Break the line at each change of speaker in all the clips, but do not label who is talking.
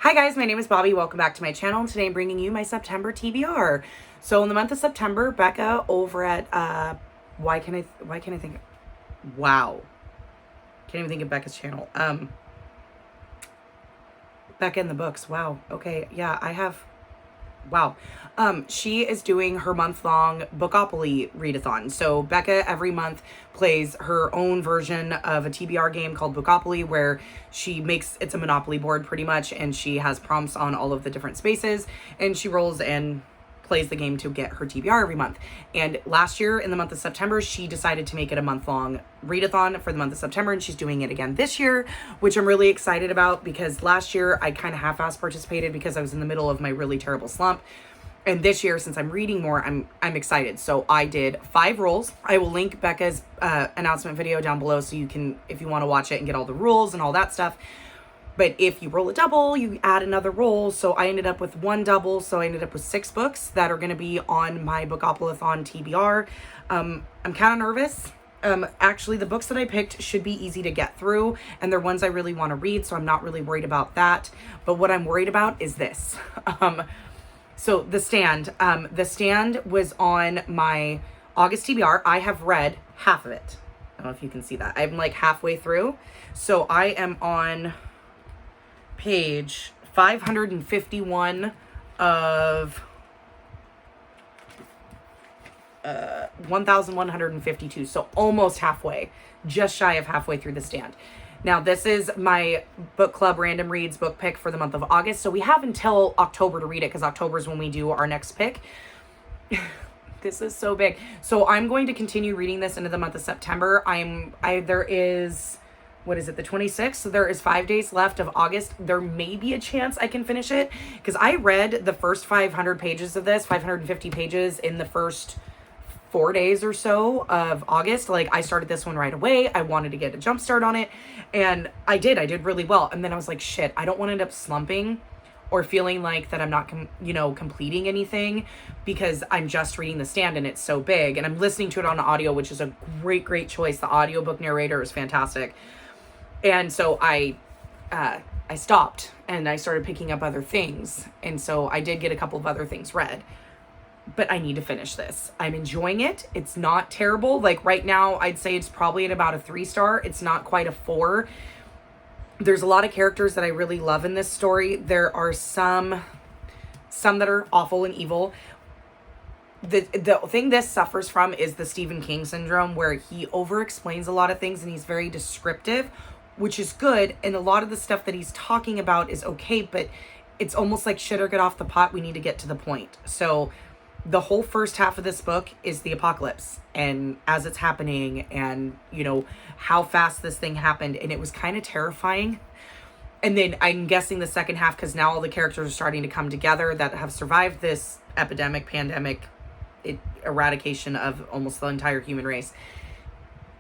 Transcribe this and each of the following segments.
Hi guys, my name is Bobby. Welcome back to my channel. And today I'm bringing you my September TBR. So in the month of September, Becca over at why can't I think wow. Can't even think of Becca's channel. Becca in the Books. Wow. Okay. Yeah, I have wow. She is doing her month-long Bookopoly readathon. So Becca every month plays her own version of a TBR game called Bookopoly, where it's a Monopoly board pretty much, and she has prompts on all of the different spaces, and she rolls and plays the game to get her TBR every month. And last year in the month of September, she decided to make it a month-long readathon for the month of September, and she's doing it again this year, which I'm really excited about because last year I kind of half-ass participated because I was in the middle of my really terrible slump. And this year, since I'm reading more, I'm excited. So I did 5 rolls. I will link Becca's announcement video down below so you can, if you want to watch it and get all the rules and all that stuff. But if you roll a double, you add another roll. So I ended up with 1 double. So I ended up with 6 books that are going to be on my Bookoplathon TBR. I'm kind of nervous. Actually, the books that I picked should be easy to get through, and they're ones I really want to read. So I'm not really worried about that. But what I'm worried about is this. So the stand was on my August TBR. I have read half of it. I don't know if you can see that. I'm like halfway through. So I am on page 551 of 1152. So almost halfway, just shy of halfway through the stand. Now, this is my book club random reads book pick for the month of August. So we have until October to read it because October is when we do our next pick. This is so big. So I'm going to continue reading this into the month of September. There is, what is it, the 26th? So there is 5 days left of August. There may be a chance I can finish it because I read the first 500 pages of this, 550 pages in the first 4 days or so of August. Like, I started this one right away. I wanted to get a jump start on it, and I did really well. And then I was like, shit, I don't want to end up slumping or feeling like that I'm not completing anything because I'm just reading the stand and it's so big, and I'm listening to it on audio, which is a great choice. The audiobook narrator is fantastic. And so I stopped and I started picking up other things, and so I did get a couple of other things read. But I need to finish this. I'm enjoying it. It's not terrible. Like right now, I'd say it's probably at about a 3-star. It's not quite a 4. There's a lot of characters that I really love in this story. There are some that are awful and evil. The thing this suffers from is the Stephen King syndrome, where he over-explains a lot of things and he's very descriptive, which is good. And a lot of the stuff that he's talking about is okay, but it's almost like shit or get off the pot. We need to get to the point. So the whole first half of this book is the apocalypse and as it's happening and, how fast this thing happened. And it was kind of terrifying. And then I'm guessing the second half, because now all the characters are starting to come together that have survived this pandemic, eradication of almost the entire human race.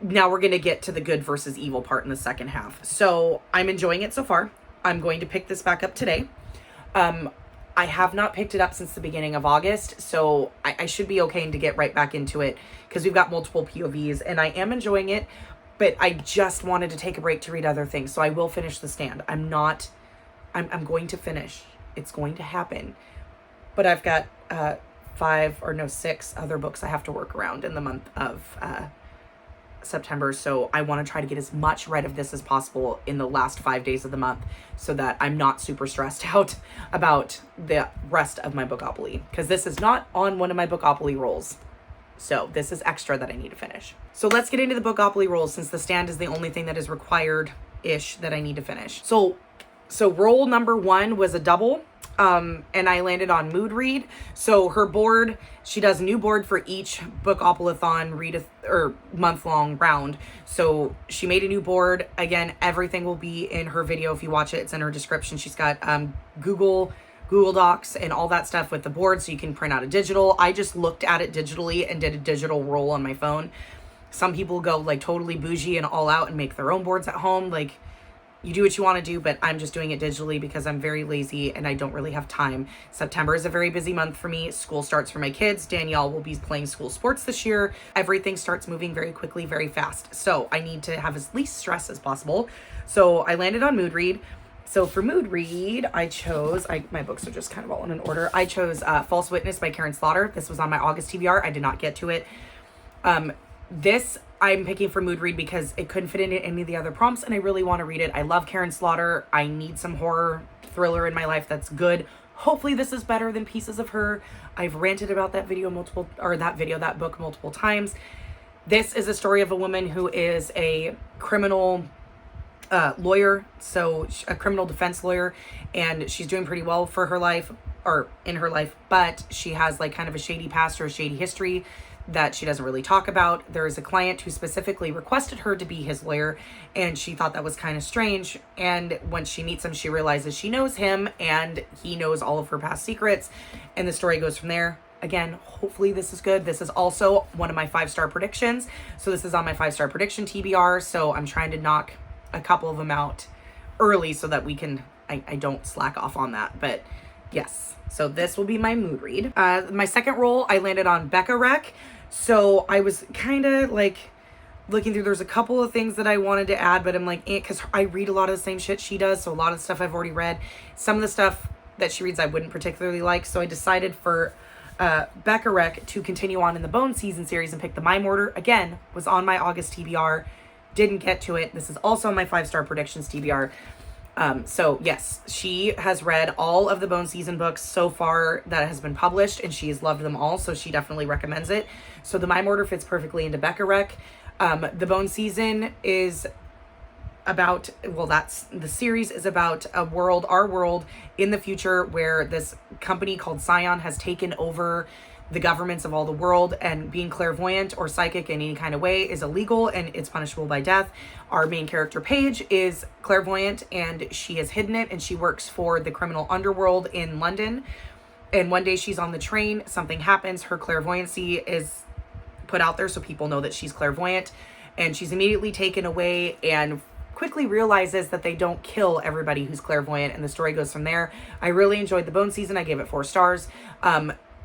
Now we're going to get to the good versus evil part in the second half. So I'm enjoying it so far. I'm going to pick this back up today. I have not picked it up since the beginning of August, so I should be okay to get right back into it because we've got multiple POVs and I am enjoying it, but I just wanted to take a break to read other things. So I will finish the stand. I'm going to finish. It's going to happen. But I've got 6 other books I have to work around in the month of September, so I want to try to get as much read of this as possible in the last 5 days of the month so that I'm not super stressed out about the rest of my Bookopoly, because this is not on one of my Bookopoly rolls. So this is extra that I need to finish. So let's get into the Bookopoly rolls, since the stand is the only thing that is required-ish that I need to finish. So roll number 1 was a double. And I landed on Mood Read. So her board, she does a new board for each Bookoplathon month-long round. So she made a new board. Again, everything will be in her video. If you watch it, it's in her description. She's got Google Docs and all that stuff with the board, so you can print out a digital. I just looked at it digitally and did a digital roll on my phone. Some people go like totally bougie and all out and make their own boards at home. Like, you do what you want to do, but I'm just doing it digitally because I'm very lazy and I don't really have time. September is a very busy month for me. School starts for my kids. Danielle will be playing school sports this year. Everything starts moving very quickly, very fast. So I need to have as least stress as possible. So I landed on Mood Read. So for mood read, I chose, my books are just kind of all in an order. I chose False Witness by Karen Slaughter. This was on my August TBR. I did not get to it. This I'm picking for mood read because it couldn't fit into any of the other prompts and I really want to read it. I love Karen Slaughter. I need some horror thriller in my life that's good. Hopefully this is better than Pieces of Her. I've ranted about that that book multiple times. This is a story of a woman who is a criminal lawyer, so a criminal defense lawyer, and she's doing pretty well for her life, or in her life, but she has like kind of a shady past or a shady history that she doesn't really talk about. There is a client who specifically requested her to be his lawyer, and she thought that was kind of strange. And when she meets him, she realizes she knows him and he knows all of her past secrets, and the story goes from there. Again, hopefully this is good. This is also one of my 5-star predictions. So this is on my 5-star prediction TBR. So I'm trying to knock a couple of them out early so that we can, I don't slack off on that. But yes, so this will be my mood read. My second roll, I landed on Becca Rec. So I was kind of like looking through, there's a couple of things that I wanted to add, but I'm like, because I read a lot of the same shit she does. So a lot of the stuff I've already read. Some of the stuff that she reads I wouldn't particularly like. So I decided for Becca Rec to continue on in the Bone Season series and pick the Mime Order. Again, was on my August TBR. Didn't get to it. This is also on my 5-star predictions TBR. So yes, she has read all of the Bone Season books so far that has been published, and she has loved them all, so she definitely recommends it. So the Mime Order fits perfectly into Becca Rec. The Bone Season is about, well, the series is about our world in the future where this company called Scion has taken over the governments of all the world, and being clairvoyant or psychic in any kind of way is illegal and it's punishable by death. Our main character, Paige, is clairvoyant and she has hidden it, and she works for the criminal underworld in London. And one day she's on the train, something happens, her clairvoyancy is put out there so people know that she's clairvoyant, and she's immediately taken away and quickly realizes that they don't kill everybody who's clairvoyant, and the story goes from there. I really enjoyed the Bone Season. I gave it 4 stars.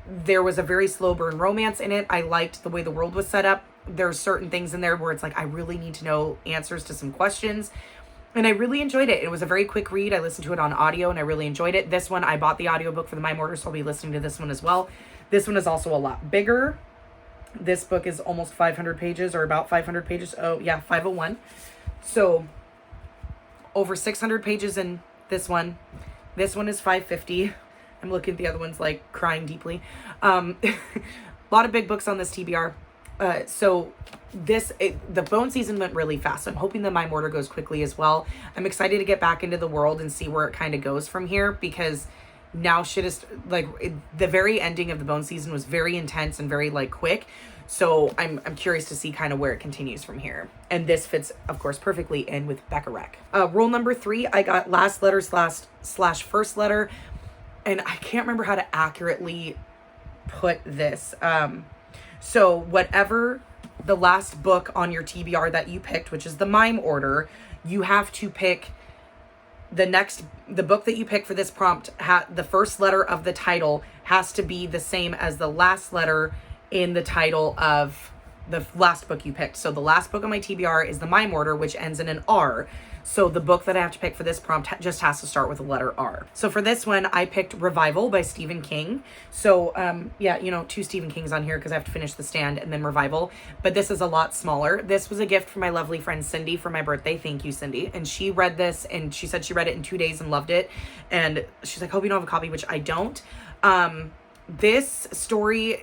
There was a very slow burn romance in it. I liked the way the world was set up. There's certain things in there where it's like, I really need to know answers to some questions. And I really enjoyed it. It was a very quick read. I listened to it on audio and I really enjoyed it. This one, I bought the audiobook for the Mime Order, so I'll be listening to this one as well. This one is also a lot bigger. This book is almost 500 pages, or about 500 pages. Oh yeah, 501. So over 600 pages in this one. This one is 550. I'm looking at the other ones like crying deeply. A lot of big books on this TBR. So the Bone Season went really fast. I'm hoping the Mime Order goes quickly as well. I'm excited to get back into the world and see where it kind of goes from here, because now shit is like, the very ending of the Bone Season was very intense and very like quick. So I'm curious to see kind of where it continues from here. And this fits, of course, perfectly in with Becca Rec. Rule number 3, I got last letter slash first letter. And I can't remember how to accurately put this. So whatever the last book on your TBR that you picked, which is the Mime Order, you have to pick the book that you pick for this prompt. The first letter of the title has to be the same as the last letter in the title of the last book you picked. So the last book on my TBR is the Mime Order, which ends in an R. So the book that I have to pick for this prompt just has to start with the letter R. So for this one, I picked Revival by Stephen King. So, yeah, 2 Stephen Kings on here because I have to finish The Stand and then Revival. But this is a lot smaller. This was a gift from my lovely friend Cindy for my birthday. Thank you, Cindy. And she read this and she said she read it in 2 days and loved it. And she's like, hope you don't have a copy, which I don't. This story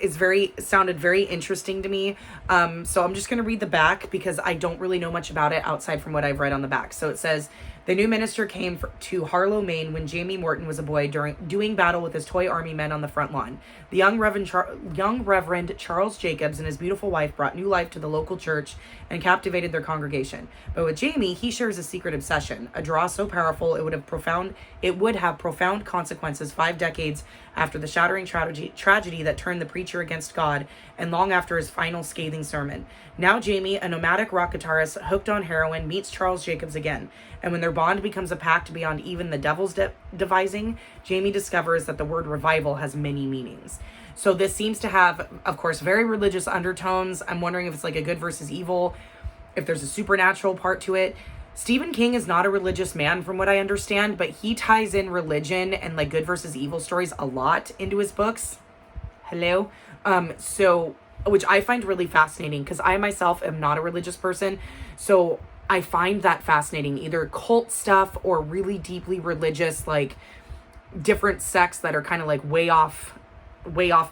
sounded very interesting to me. So I'm just going to read the back because I don't really know much about it outside from what I've read on the back. So it says, the new minister came to Harlow, Maine when Jamie Morton was a boy doing battle with his toy army men on the front lawn. The young Reverend Charles Jacobs and his beautiful wife brought new life to the local church and captivated their congregation. But with Jamie, he shares a secret obsession, a draw so powerful it would have profound consequences 5 decades after the shattering tragedy that turned the preacher against God, and long after his final scathing sermon. Now Jamie, a nomadic rock guitarist hooked on heroin, meets Charles Jacobs again, and when their bond becomes a pact beyond even the devil's devising, Jamie discovers that the word revival has many meanings. So this seems to have, of course, very religious undertones. I'm wondering if it's like a good versus evil, if there's a supernatural part to it. Stephen King is not a religious man from what I understand, but he ties in religion and like good versus evil stories a lot into his books. Hello. So, which I find really fascinating because I myself am not a religious person. So I find that fascinating, either cult stuff or really deeply religious, like different sects that are kind of like way off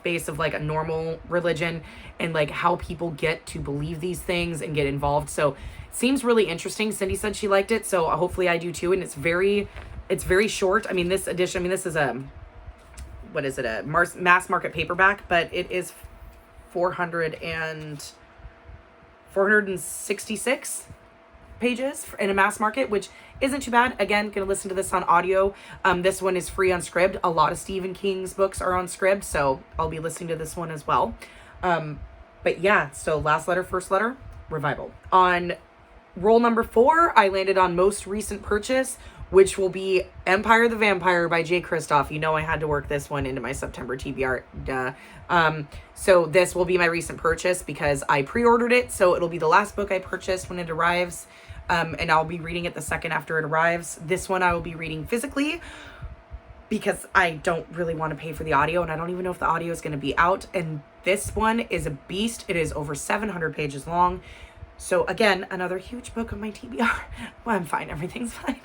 base of like a normal religion, and like how people get to believe these things and get involved. So it seems really interesting. Cindy said she liked it, so hopefully I do too. And it's very short. I mean, this edition, this is a mass market paperback, but it is 466 pages in a mass market, which isn't too bad. Again, gonna listen to this on audio. This one is free on Scribd. A lot of Stephen King's books are on Scribd, so I'll be listening to this one as well. But yeah, so last letter, first letter, revival. On roll number 4, I landed on most recent purchase, which will be Empire the Vampire by Jay Kristoff. You know I had to work this one into my September TBR. Duh. So this will be my recent purchase because I pre-ordered it, so it'll be the last book I purchased when it arrives. And I'll be reading it the second after it arrives. This one I will be reading physically because I don't really want to pay for the audio, and I don't even know if the audio is going to be out. And this one is a beast. It is over 700 pages long. So again, another huge book of my TBR. Well, I'm fine. Everything's fine.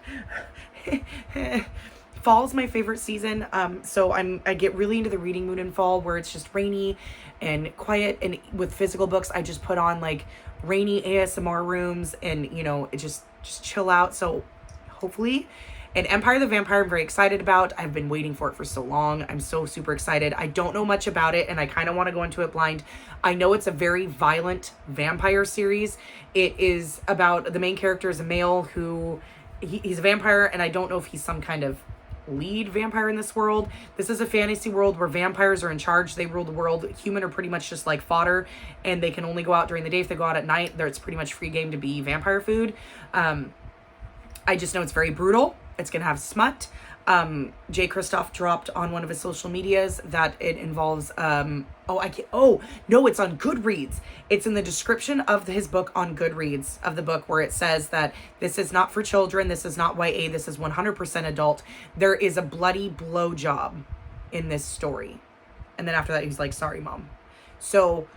Fall's my favorite season. So I get really into the reading mood in fall where it's just rainy and quiet. And with physical books, I just put on like rainy ASMR rooms and, it just chill out. So hopefully. And Empire the Vampire, I'm very excited about. I've been waiting for it for so long. I'm so super excited. I don't know much about it, and I kind of want to go into it blind. I know it's a very violent vampire series. It is about the main character is a male who he's a vampire, and I don't know if he's some kind of lead vampire in this world. This is a fantasy world where vampires are in charge. They rule the world. Human are pretty much just like fodder, and they can only go out during the day. If they go out at night, it's pretty much free game to be vampire food. I just know it's very brutal. It's going to have smut. Jay Kristoff dropped on one of his social medias that it involves, it's on Goodreads. It's in the description of his book on Goodreads, of the book, where it says that this is not for children. This is not YA. This is 100% adult. There is a bloody blowjob in this story. And then after that, he's like, sorry, mom. So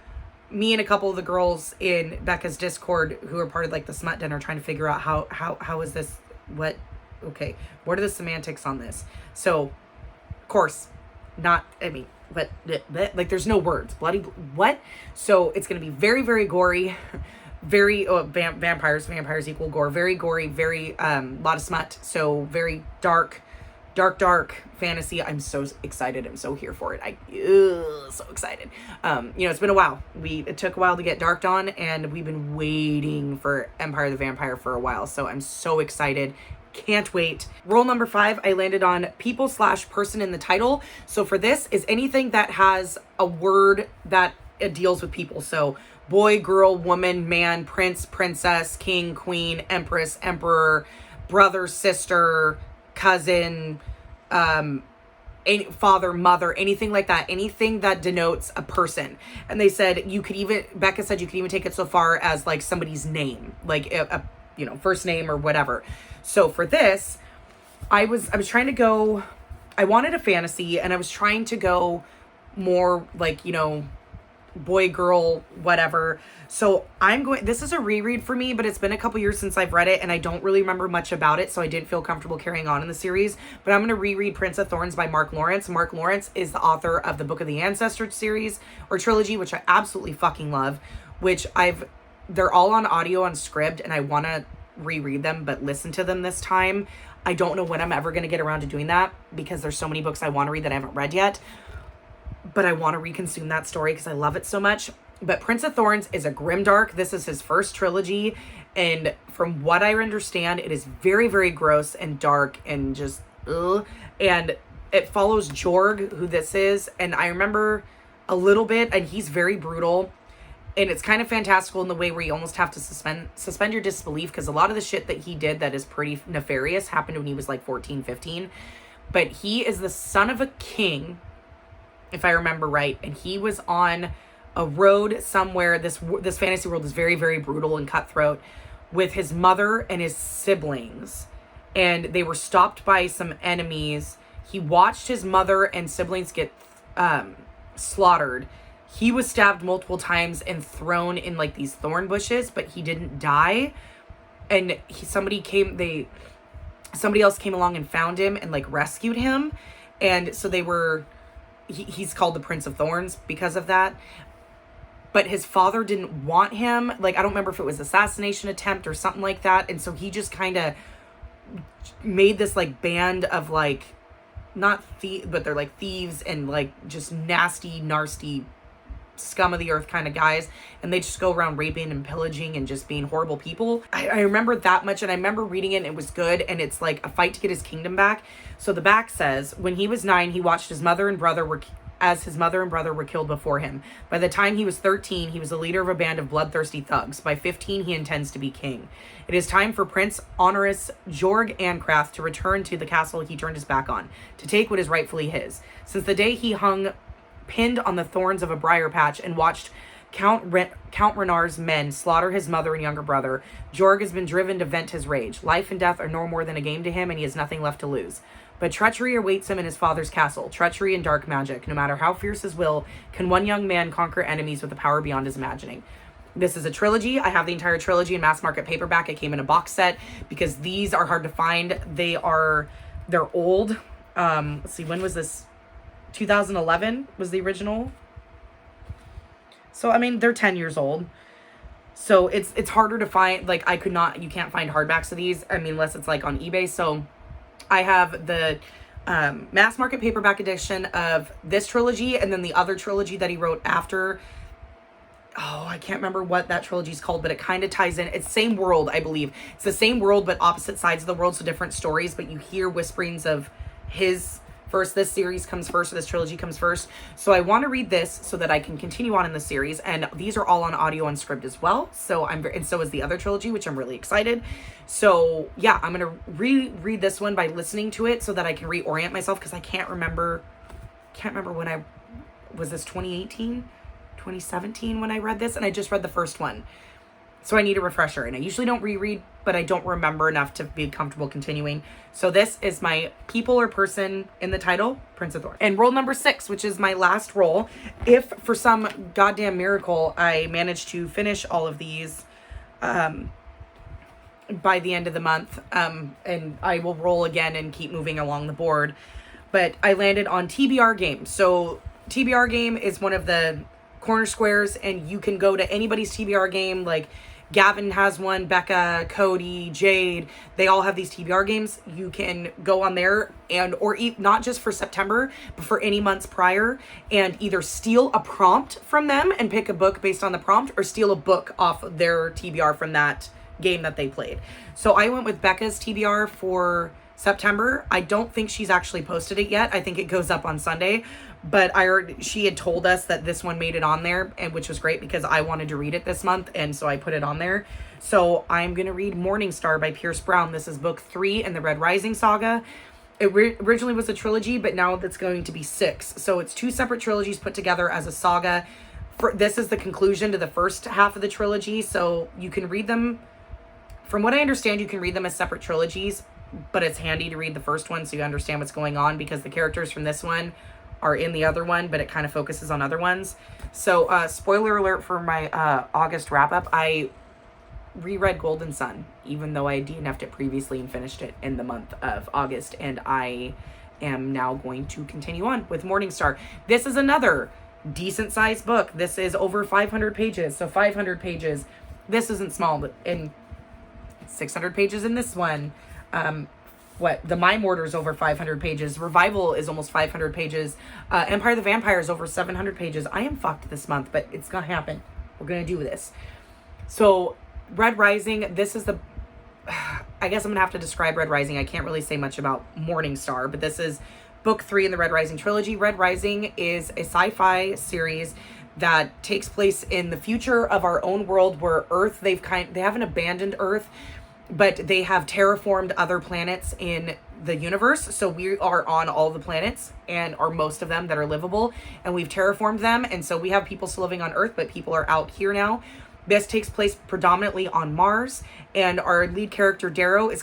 me and a couple of the girls in Becca's Discord who are part of like the smut den are trying to figure out how is this, what are the semantics on this? So, of course, but there's no words. Bloody, what? So it's going to be very, very gory, very, vampires equal gore, very gory, very, lot of smut. So very dark fantasy. I'm so excited. I'm so here for it. So excited. It's been a while. It took a while to get Dark Dawn, and we've been waiting for Empire the Vampire for a while. So I'm so excited. Can't wait. Roll number 5, I landed on people/person in the title. So for this is anything that has a word that it deals with people. So boy, girl, woman, man, prince, princess, king, queen, empress, emperor, brother, sister, cousin, father, mother, anything like that, anything that denotes a person. And they said Becca said you could even take it so far as like somebody's name, like a first name or whatever. So for this, I was trying to go, I wanted a fantasy, and I was trying to go more like, boy, girl, whatever. So this is a reread for me, but it's been a couple years since I've read it, and I don't really remember much about it, so I didn't feel comfortable carrying on in the series. But I'm going to reread Prince of Thorns by Mark Lawrence. Mark Lawrence is the author of the Book of the Ancestor series, or trilogy, which I absolutely fucking love, which they're all on audio on Scribd, and I want to reread them, but listen to them this time. I don't know when I'm ever going to get around to doing that, because there's so many books I want to read that I haven't read yet, but I want to reconsume that story because I love it so much. But Prince of Thorns is a grimdark. This is his first trilogy, and from what I understand, it is very, very gross and dark and just and it follows Jorg, who this is, and I remember a little bit, and he's very brutal. And it's kind of fantastical in the way where you almost have to suspend your disbelief, because a lot of the shit that he did that is pretty nefarious happened when he was like 14, 15. But he is the son of a king, if I remember right. And he was on a road somewhere. This fantasy world is very, very brutal and cutthroat, with his mother and his siblings, and they were stopped by some enemies. He watched his mother and siblings get slaughtered. He was stabbed multiple times and thrown in like these thorn bushes, but he didn't die. And somebody else came along and found him and like rescued him. And so he's called the Prince of Thorns because of that. But his father didn't want him. Like, I don't remember if it was assassination attempt or something like that. And so he just kind of made this like band of like, not thieves, but they're like thieves and like just nasty scum of the earth kind of guys, and they just go around raping and pillaging and just being horrible people. I remember that much, and I remember reading it, and it was good, and it's like a fight to get his kingdom back. So the back says, when he was 9, he watched his mother and brother were killed before him. By the time he was 13, he was the leader of a band of bloodthirsty thugs. By 15, he intends to be king. It is time for Prince Honorous Jorg Ancraft to return to the castle he turned his back on, to take what is rightfully his. Since the day he hung pinned on the thorns of a briar patch and watched Count Renard's men slaughter his mother and younger brother, Jorg has been driven to vent his rage. Life and death are no more than a game to him, and he has nothing left to lose. But treachery awaits him in his father's castle. Treachery and dark magic. No matter how fierce his will, can one young man conquer enemies with a power beyond his imagining. This is a trilogy. I have the entire trilogy in mass market paperback. It came in a box set because these are hard to find. They're old. Let's see, when was this? 2011 was the original. So, I mean, they're 10 years old. So it's harder to find. Like, you can't find hardbacks of these. I mean, unless it's like on eBay. So I have the mass market paperback edition of this trilogy, and then the other trilogy that he wrote after. Oh, I can't remember what that trilogy is called, but it kind of ties in. It's same world, I believe. It's the same world, but opposite sides of the world, so different stories, but you hear whisperings of his first. This series comes first, or this trilogy comes first. So I want to read this so that I can continue on in the series, and these are all on audio and script as well. So and so is the other trilogy, which I'm really excited. So yeah, I'm going to reread this one by listening to it so that I can reorient myself, because I can't remember when was this 2018? 2017 when I read this, and I just read the first one. So I need a refresher, and I usually don't reread, but I don't remember enough to be comfortable continuing. So this is my people or person in the title, Prince of Thorns. And roll number 6, which is my last roll. If for some goddamn miracle I manage to finish all of these by the end of the month, and I will roll again and keep moving along the board. But I landed on TBR Game. So TBR Game is one of the corner squares, and you can go to anybody's TBR game. Like Gavin has one, Becca, Cody, Jade, they all have these TBR games. You can go on there or not just for September, but for any months prior, and either steal a prompt from them and pick a book based on the prompt, or steal a book off of their TBR from that game that they played. So I went with Becca's TBR for September. I don't think she's actually posted it yet. I think it goes up on Sunday, but I heard she had told us that this one made it on there, and which was great because I wanted to read it this month, and so I put it on there. So I'm going to read Morningstar by Pierce Brown. This is book 3 in the Red Rising saga. It originally was a trilogy, but now it's going to be 6. So it's 2 separate trilogies put together as a saga. This is the conclusion to the first half of the trilogy, so you can read them. From what I understand, you can read them as separate trilogies, but it's handy to read the first one so you understand what's going on, because the characters from this one are in the other one, but it kind of focuses on other ones. So spoiler alert for my August wrap-up, I reread Golden Sun, even though I DNF'd it previously and finished it in the month of August, and I am now going to continue on with Morningstar. This is another decent-sized book. This is over 500 pages, so 500 pages. This isn't small, but in 600 pages in this one. The Mime Order is over 500 pages. Revival is almost 500 pages. Empire of the Vampire is over 700 pages. I am fucked this month, but it's gonna happen. We're gonna do this. So Red Rising, this is I guess I'm gonna have to describe Red Rising. I can't really say much about Morningstar, but this is book 3 in the Red Rising trilogy. Red Rising is a sci-fi series that takes place in the future of our own world, where Earth, they haven't abandoned Earth, but they have terraformed other planets in the universe. So we are on all the planets, or most of them that are livable, and we've terraformed them. And so we have people still living on Earth, but people are out here now. This takes place predominantly on Mars, and our lead character Darrow is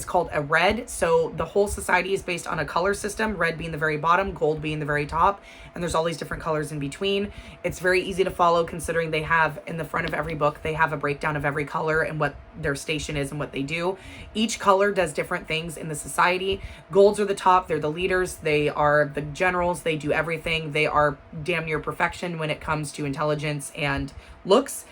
called a red. So the whole society is based on a color system, red being the very bottom, gold being the very top, and there's all these different colors in between. It's very easy to follow considering they have in the front of every book, they have a breakdown of every color and what their station is and what they do. Each color does different things in the society. Golds are the top, they're the leaders, they are the generals, they do everything. They are damn near perfection when it comes to intelligence and looks.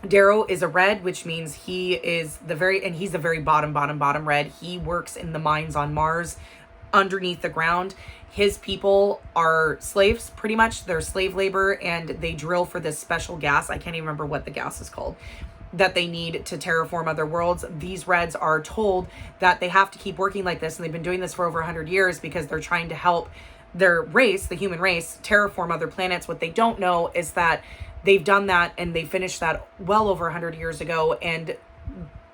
Darrow is a red, which means he's the very bottom red. He works in the mines on Mars underneath the ground. His people are slaves, pretty much. They're slave labor, and they drill for this special gas. I can't even remember what the gas is called, that they need to terraform other worlds. These reds are told that they have to keep working like this, and they've been doing this for over 100 years because they're trying to help their race, the human race, terraform other planets. What they don't know is that they've done that and they finished that well over 100 years ago, and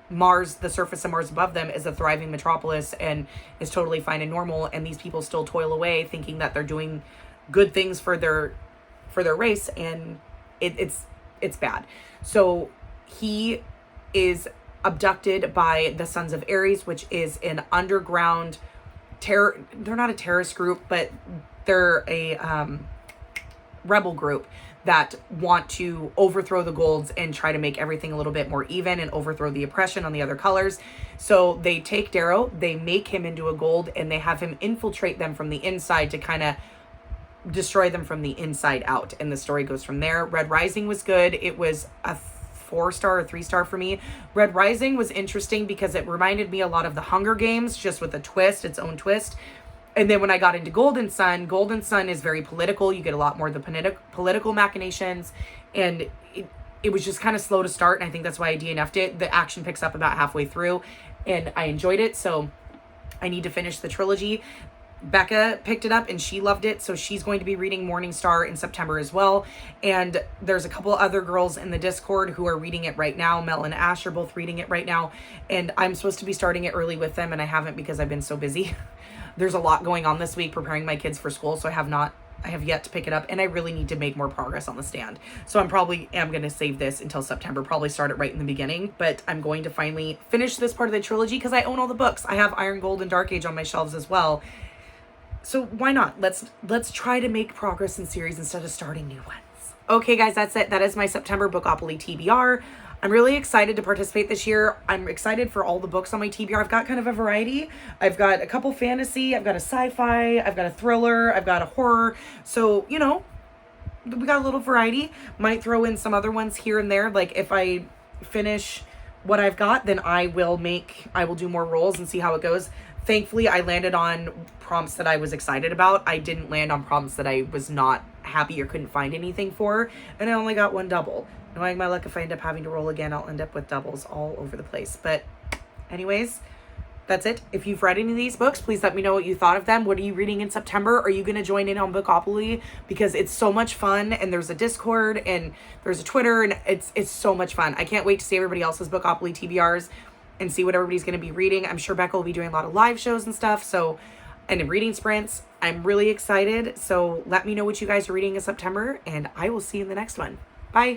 Mars, the surface of Mars above them, is a thriving metropolis and is totally fine and normal, and these people still toil away thinking that they're doing good things for their race, and it's bad. So he is abducted by the Sons of Ares, which is an underground they're not a terrorist group, but they're a rebel group that want to overthrow the golds and try to make everything a little bit more even and overthrow the oppression on the other colors. So they take Darrow, they make him into a gold, and they have him infiltrate them from the inside to kind of destroy them from the inside out. And the story goes from there. Red Rising was good. It was a 4-star or 3-star for me. Red Rising was interesting because it reminded me a lot of the Hunger Games, just with a twist, its own twist. And then when I got into Golden Sun is very political. You get a lot more of the political machinations, and it was just kind of slow to start, and I think that's why I DNF'd it. The action picks up about halfway through, and I enjoyed it, so I need to finish the trilogy. Becca picked it up and she loved it, so she's going to be reading Morningstar in September as well. And there's a couple other girls in the Discord who are reading it right now. Mel and Ash are both reading it right now, and I'm supposed to be starting it early with them, and I haven't because I've been so busy. There's a lot going on this week preparing my kids for school, so I have yet to pick it up, and I really need to make more progress on the stand. So I'm probably going to save this until September, probably start it right in the beginning, but I'm going to finally finish this part of the trilogy because I own all the books. I have Iron, Gold, and Dark Age on my shelves as well. So why not? Let's try to make progress in series instead of starting new ones. Okay, guys, that's it. That is my September Bookopoly TBR. I'm really excited to participate this year. I'm excited for all the books on my TBR. I've got kind of a variety. I've got a couple fantasy, I've got a sci-fi, I've got a thriller, I've got a horror. So, we got a little variety. Might throw in some other ones here and there. Like if I finish what I've got, then I will do more rolls and see how it goes. Thankfully, I landed on prompts that I was excited about. I didn't land on prompts that I was not happy or couldn't find anything for, and I only got one double. Knowing my luck, if I end up having to roll again, I'll end up with doubles all over the place. But anyways, that's it. If you've read any of these books, please let me know what you thought of them. What are you reading in September? Are you going to join in on Bookopoly? Because it's so much fun, and there's a Discord, and there's a Twitter, and it's so much fun. I can't wait to see everybody else's Bookopoly TBRs and see what everybody's going to be reading. I'm sure Becca will be doing a lot of live shows and stuff, and reading sprints. I'm really excited. So let me know what you guys are reading in September, and I will see you in the next one. Bye.